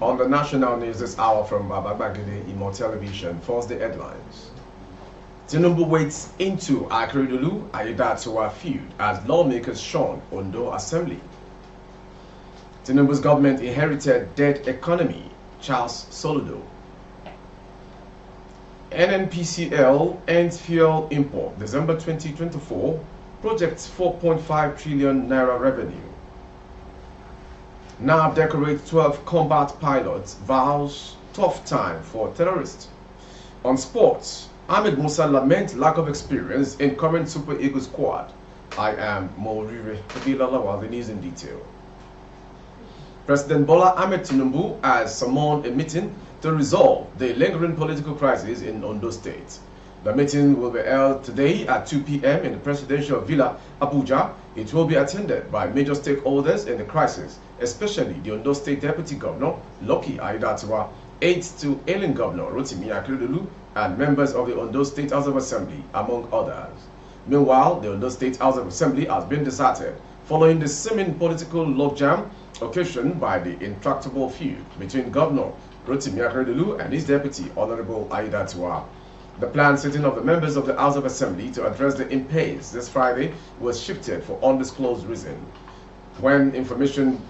On the national news this hour from Babagide Imo Television, first the headlines. Tinubu wades into Accuses Ayedatiwa feud as lawmakers shun Ondo Assembly. Tinubu's government inherited dead economy, Charles Soludo. NNPCL ends fuel import December 2024, projects 4.5 trillion naira revenue. Now decorates 12 combat pilots, vows tough time for terrorists. On sports, Ahmed Musa laments lack of experience in current Super Eagles squad. I am Morire Kabilala, the news in detail. President Bola Ahmed Tinubu has summoned a meeting to resolve the lingering political crisis in Ondo State. The meeting will be held today at 2 p.m. in the Presidential Villa, Abuja. It will be attended by major stakeholders in the crisis, especially the Ondo State Deputy Governor, Lucky Ayedatiwa, aides to ailing Governor Rotimi Akeredolu, and members of the Ondo State House of Assembly, among others. Meanwhile, the Ondo State House of Assembly has been deserted following the seeming political logjam occasioned by the intractable feud between Governor Rotimi Akeredolu and his deputy, Honorable Ayedatiwa. The planned sitting of the members of the House of Assembly to address the impasse this Friday was shifted for undisclosed reason. When information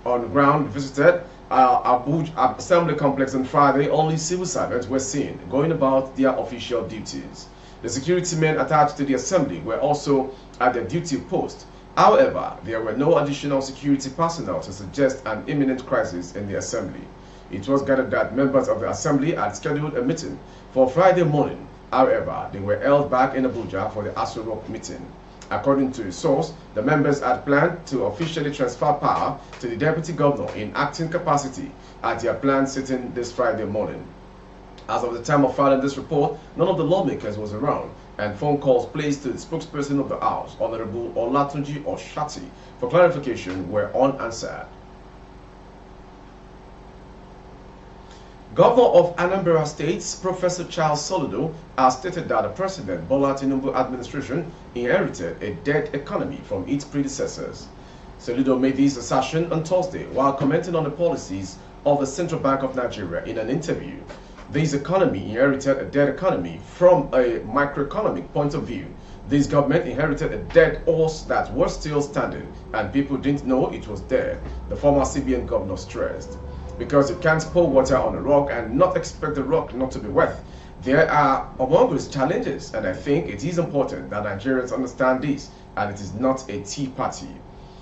on ground visited Abuja Assembly Complex on Friday, only civil servants were seen going about their official duties. The security men attached to the Assembly were also at their duty post. However, there were no additional security personnel to suggest an imminent crisis in the Assembly. It was gathered that members of the Assembly had scheduled a meeting for Friday morning. However, they were held back in Abuja for the Aso Rock meeting. According to a source, the members had planned to officially transfer power to the Deputy Governor in acting capacity at their planned sitting this Friday morning. As of the time of filing this report, none of the lawmakers was around, and phone calls placed to the spokesperson of the House, Honorable Olatunji Oshati, for clarification were unanswered. Governor of Anambra State, Professor Charles Soludo, has stated that the President Bola Tinubu administration inherited a dead economy from its predecessors. Soludo made this assertion on Thursday while commenting on the policies of the Central Bank of Nigeria in an interview. This economy inherited a dead economy from a microeconomic point of view. This government inherited a dead horse that was still standing and people didn't know it was dead, the former CBN governor stressed. Because you can't pour water on a rock and not expect the rock not to be wet. There are humongous challenges, and I think it is important that Nigerians understand this, and it is not a tea party.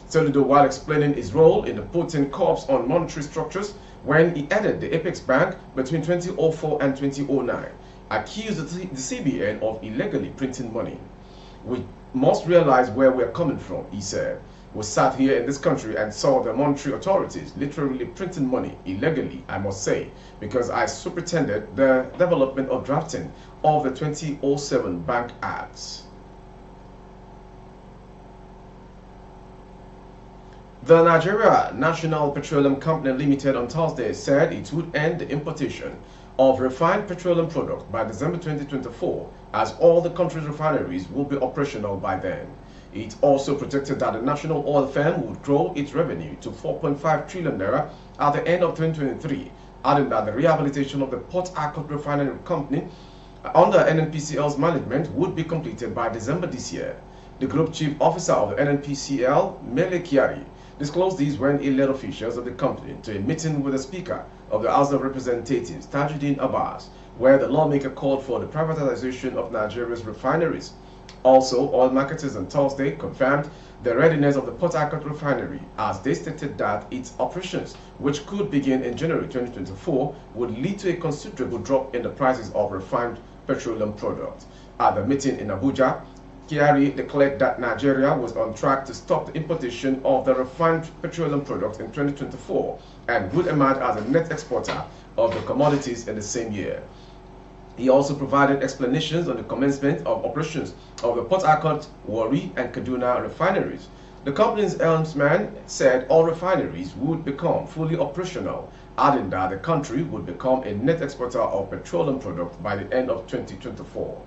Soludo, while explaining his role in the putting curbs on monetary structures when he headed the Apex Bank between 2004 and 2009, accused the CBN of illegally printing money. We must realize where we are coming from, he said. We sat here in this country and saw the monetary authorities literally printing money illegally, I must say, because I superintended the development of drafting of the 2007 Bank Acts. The Nigeria National Petroleum Company Limited on Thursday said it would end the importation of refined petroleum products by December 2024, as all the country's refineries will be operational by then. It also projected that the national oil firm would grow its revenue to 4.5 trillion naira at the end of 2023, adding that the rehabilitation of the Port Harcourt Refinery Company under NNPCL's management would be completed by December this year. The Group Chief Officer of the NNPCL, Mele Kyari, disclosed this when he led officials of the company to a meeting with the Speaker of the House of Representatives, Tajuddin Abbas, where the lawmaker called for the privatization of Nigeria's refineries. Also, oil marketers on Thursday confirmed the readiness of the Port Harcourt refinery as they stated that its operations, which could begin in January 2024, would lead to a considerable drop in the prices of refined petroleum products. At the meeting in Abuja, Kyari declared that Nigeria was on track to stop the importation of the refined petroleum products in 2024 and would emerge as a net exporter of the commodities in the same year. He also provided explanations on the commencement of operations of the Port Harcourt, Warri, and Kaduna refineries. The company's helmsman said all refineries would become fully operational, adding that the country would become a net exporter of petroleum products by the end of 2024.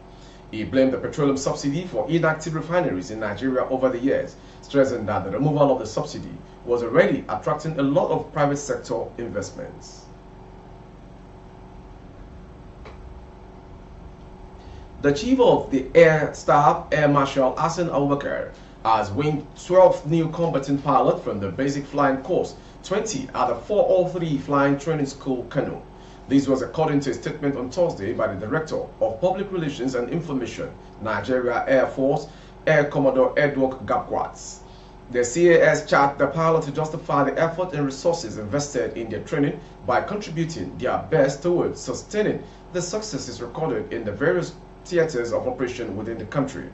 He blamed the petroleum subsidy for inactive refineries in Nigeria over the years, stressing that the removal of the subsidy was already attracting a lot of private sector investments. The chief of the Air Staff, Air Marshal Hassan Abubakar, has winged 12 new combatant pilots from the basic flying course, 20 at the 403 Flying Training School, Kano. This was according to a statement on Thursday by the Director of Public Relations and Information, Nigeria Air Force, Air Commodore Edward Gapquats. The CAS charged the pilot to justify the effort and resources invested in their training by contributing their best towards sustaining the successes recorded in the various theaters of operation within the country.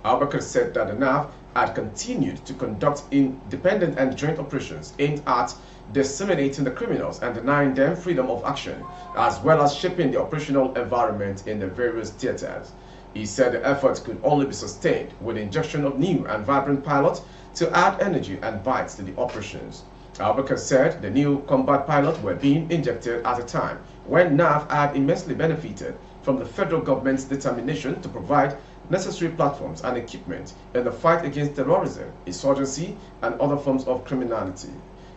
Abubakar said that the NAV had continued to conduct independent and joint operations aimed at disseminating the criminals and denying them freedom of action, as well as shaping the operational environment in the various theaters. He said the efforts could only be sustained with the injection of new and vibrant pilots to add energy and bites to the operations. Abubakar said the new combat pilots were being injected at a time when NAV had immensely benefited from the federal government's determination to provide necessary platforms and equipment in the fight against terrorism, insurgency, and other forms of criminality.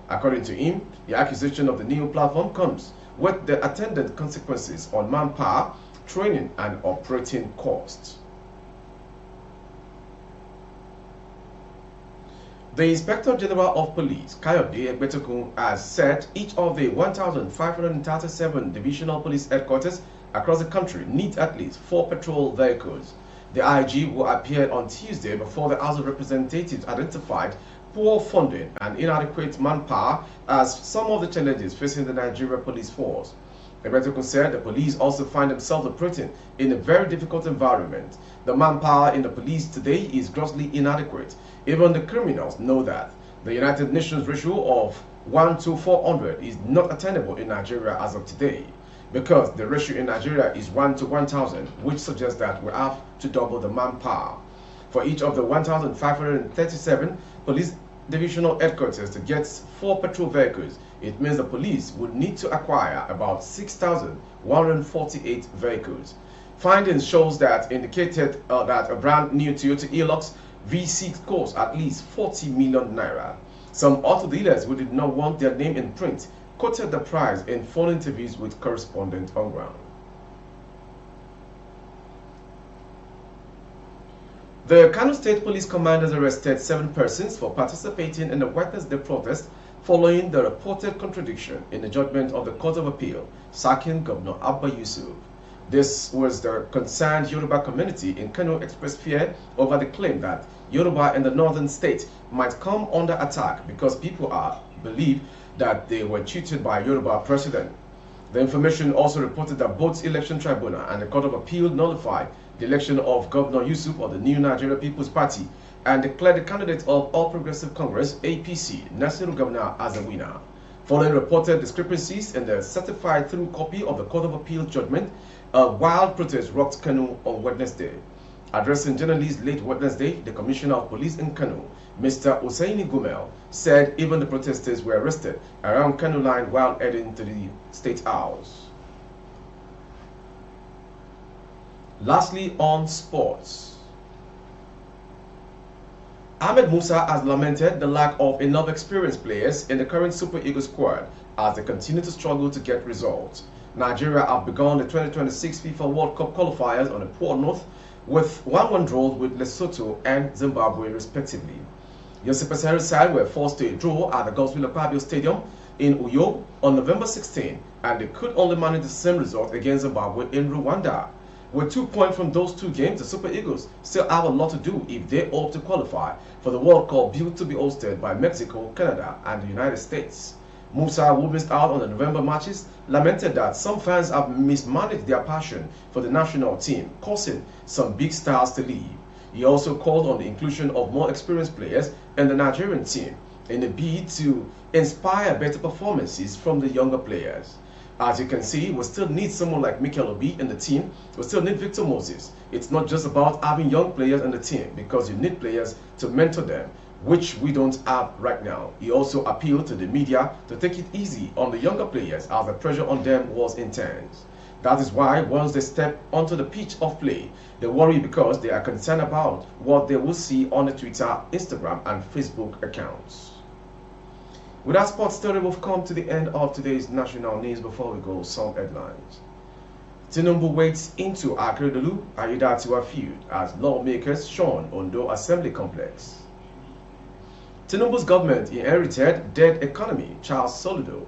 According to him, the acquisition of the new platform comes with the attendant consequences on manpower, training, and operating costs. The Inspector General of Police, Kayode Egbetokun, has said each of the 1,537 divisional police headquarters across the country need at least 4 patrol vehicles. The IG, who appeared on Tuesday before the House of Representatives, identified poor funding and inadequate manpower as some of the challenges facing the Nigeria police force. Emefiele said the police also find themselves operating in a very difficult environment. The manpower in the police today is grossly inadequate. Even the criminals know that. The United Nations ratio of 1 to 400 is not attainable in Nigeria as of today, because the ratio in Nigeria is 1 to 1,000, which suggests that we have to double the manpower. For each of the 1,537 police divisional headquarters to get 4 patrol vehicles, it means the police would need to acquire about 6,148 vehicles. Findings shows that indicated that a brand new Toyota Hilux V6 costs at least 40 million naira. Some auto dealers who did not want their name in print quoted the price in phone interviews with correspondents on ground. The Kano State Police Command has arrested 7 persons for participating in the Wednesday protest following the reported contradiction in the judgment of the Court of Appeal sacking Governor Abba Yusuf. This was the concerned Yoruba community in Kano expressed fear over the claim that Yoruba in the northern state might come under attack because people believe that they were cheated by Yoruba president. The information also reported that both Election Tribunal and the Court of Appeal nullified the election of Governor Yusuf of the New Nigeria People's Party and declared the candidate of All Progressive Congress (APC), Nasiru Governor, as a winner. Following reported discrepancies in the certified through copy of the Court of Appeal judgment, a wild protest rocked Kano on Wednesday. Addressing journalists late Wednesday, the Commissioner of Police in Kano, Mr. Hussaini Gumel, said even the protesters were arrested around Kano line while heading to the State House. Lastly, on sports, Ahmed Musa has lamented the lack of enough experienced players in the current Super Eagles squad as they continue to struggle to get results. Nigeria have begun the 2026 FIFA World Cup qualifiers on a poor note with 1-1 draws with Lesotho and Zimbabwe respectively. Josip Peseri's side were forced to a draw at the Godswill Akpabio Stadium in Uyo on November 16, and they could only manage the same result against Zimbabwe in Rwanda. With 2 points from those 2 games, the Super Eagles still have a lot to do if they hope to qualify for the World Cup built to be hosted by Mexico, Canada, and the United States. Musa, who missed out on the November matches, lamented that some fans have mismanaged their passion for the national team, causing some big stars to leave. He also called on the inclusion of more experienced players in the Nigerian team in a bid to inspire better performances from the younger players. As you can see, we still need someone like Mikel Obi in the team. We still need Victor Moses. It's not just about having young players in the team, because you need players to mentor them, which we don't have right now. He also appealed to the media to take it easy on the younger players as the pressure on them was intense. That is why once they step onto the pitch of play, they worry because they are concerned about what they will see on the Twitter, Instagram, and Facebook accounts. With that sports story, we've come to the end of today's national news. Before we go, some headlines. Tinubu wades into Accuses Ayudatiwa feud as lawmakers shun Ondo Assembly Complex. Tinubu's government inherited dead economy, Charles Soludo.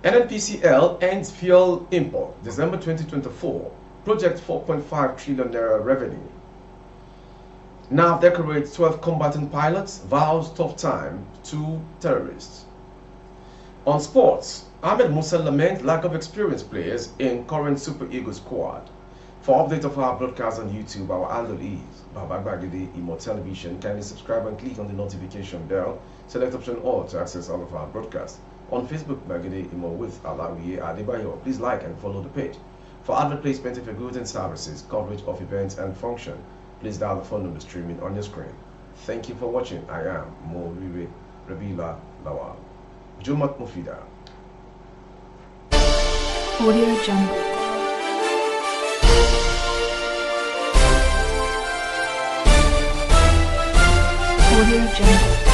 NNPCL ends fuel import, December 2024, project 4.5 trillion naira revenue. Now decorates 12 combatant pilots, vows tough time to terrorists. On sports, Ahmed Musa laments lack of experienced players in current Super Eagles squad. For update of our broadcast on YouTube, our handle is Babagbagede Imo Television. Kindly subscribe and click on the notification bell. Select option all to access all of our broadcasts. On Facebook, Bagede Imo with Alawiye Adebayo. Please like and follow the page. For advert placement of your goods and services, coverage of events and function, please dial the phone number streaming on your screen. Thank you for watching. I am Moriwe Rabila Lawal. Jumat Mufida. Audio Jungle. Audio Jungle.